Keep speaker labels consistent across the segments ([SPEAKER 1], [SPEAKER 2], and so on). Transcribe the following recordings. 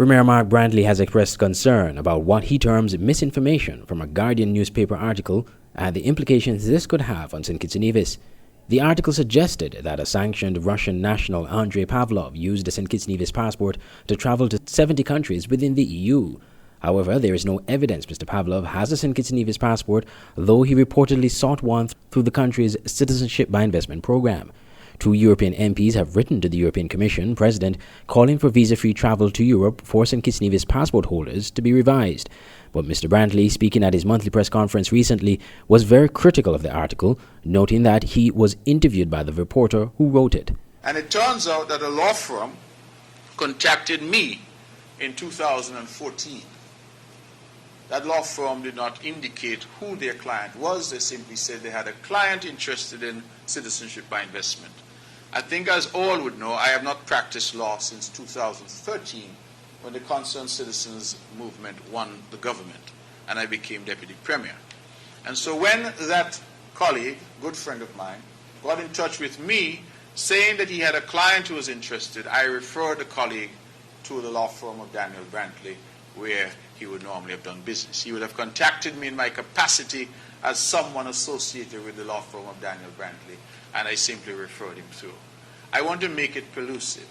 [SPEAKER 1] Premier Mark Brantley has expressed concern about what he terms misinformation from a Guardian newspaper article and the implications this could have on St. Kitts and Nevis. The article suggested that a sanctioned Russian national Andrei Pavlov used a St. Kitts and Nevis passport to travel to 70 countries within the EU. However, there is no evidence Mr. Pavlov has a St. Kitts and Nevis passport, though he reportedly sought one through the country's Citizenship by Investment program. 2 European MPs have written to the European Commission President calling for visa-free travel to Europe for St. Kitts and Nevis passport holders to be revised. But Mr. Brantley, speaking at his monthly press conference recently, was very critical of the article, noting that he was interviewed by the reporter who wrote it.
[SPEAKER 2] And it turns out that a law firm contacted me in 2014. That law firm did not indicate who their client was. They simply said they had a client interested in citizenship by investment. I think, as all would know, I have not practiced law since 2013, when the Concerned Citizens Movement won the government and I became Deputy Premier. And so when that colleague, good friend of mine, got in touch with me saying that he had a client who was interested, I referred the colleague to the law firm of Daniel Brantley, where he would normally have done business. He would have contacted me in my capacity as someone associated with the law firm of Daniel Brantley, and I simply referred him through. I want to make it pellucid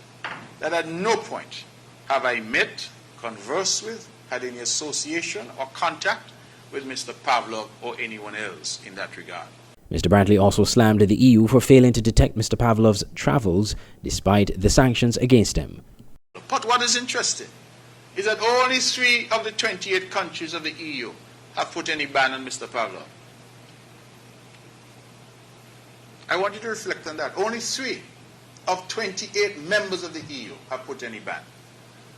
[SPEAKER 2] that at no point have I met, conversed with, had any association or contact with Mr. Pavlov or anyone else in that regard.
[SPEAKER 1] Mr. Brantley also slammed the EU for failing to detect Mr. Pavlov's travels despite the sanctions against him.
[SPEAKER 2] But what is interesting is that only 3 of the 28 countries of the EU have put any ban on Mr. Pavlov. I want you to reflect on that. Only 3 of 28 members of the EU have put any ban.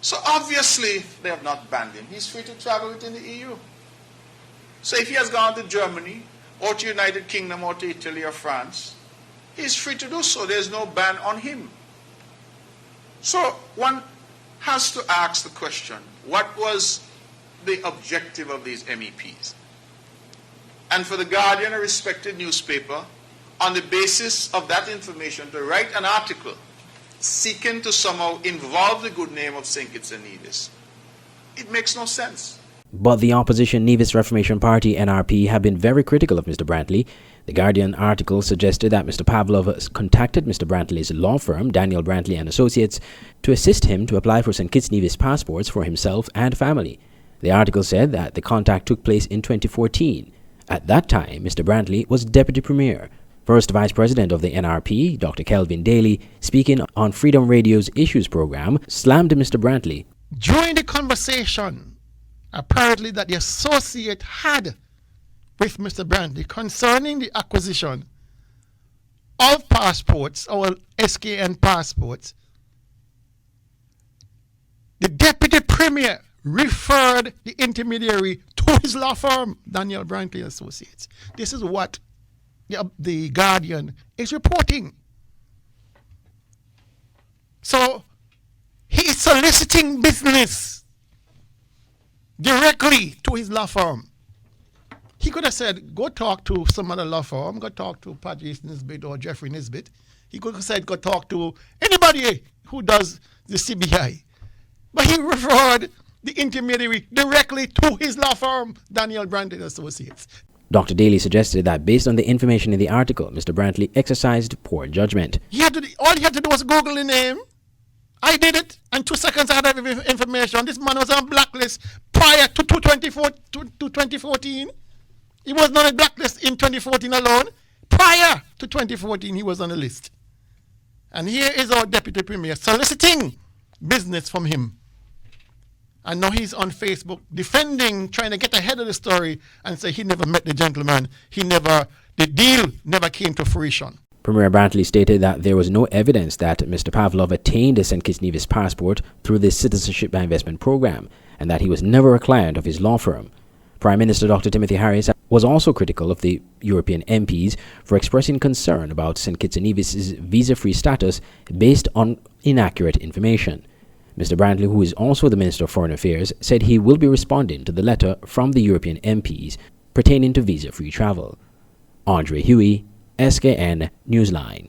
[SPEAKER 2] So obviously they have not banned him. He's free to travel within the EU. So if he has gone to Germany or to United Kingdom or to Italy or France, he's free to do so. There's no ban on him. So one has to ask the question, what was the objective of these MEPs? And for the Guardian, a respected newspaper, on the basis of that information to write an article seeking to somehow involve the good name of St. Kitts and Nevis, it makes no sense.
[SPEAKER 1] But the opposition Nevis Reformation Party NRP have been very critical of Mr. Brantley. The Guardian article suggested that Mr. Pavlov contacted Mr. Brantley's law firm, Daniel Brantley and Associates, to assist him to apply for St. Kitts and Nevis passports for himself and family. The article said that the contact took place in 2014. At that time, Mr. Brantley was Deputy Premier. First Vice President of the NRP, Dr. Kelvin Daly, speaking on Freedom Radio's Issues program, slammed Mr. Brantley.
[SPEAKER 3] During the conversation, apparently that the associate had with Mr. Brantley concerning the acquisition of passports, or SKN passports, the Deputy Premier referred the intermediary to his law firm, Daniel Brantley Associates. This is what the Guardian is reporting. So he is soliciting business directly to his law firm. He could have said, go talk to some other law firm, go talk to Patrice Nisbet or Jeffrey Nisbet. He could have said, go talk to anybody who does the CBI. But he referred the intermediary directly to his law firm, Daniel Brantley Associates.
[SPEAKER 1] Dr. Daly suggested that based on the information in the article, Mr. Brantley exercised poor judgment.
[SPEAKER 3] All he had to do was Google the name. I did it, and 2 seconds I had information. This man was on blacklist prior to 2014. He was not on a blacklist in 2014 alone. Prior to 2014, he was on the list. And here is our Deputy Premier soliciting business from him. And now he's on Facebook defending, trying to get ahead of the story and say he never met the gentleman. The deal never came to fruition.
[SPEAKER 1] Premier Brantley stated that there was no evidence that Mr. Pavlov attained a St. Kitts and Nevis passport through the Citizenship by Investment program and that he was never a client of his law firm. Prime Minister Dr. Timothy Harris was also critical of the European MPs for expressing concern about St. Kitts and Nevis' visa-free status based on inaccurate information. Mr. Brantley, who is also the Minister of Foreign Affairs, said he will be responding to the letter from the European MPs pertaining to visa-free travel. Andre Huey, SKN Newsline.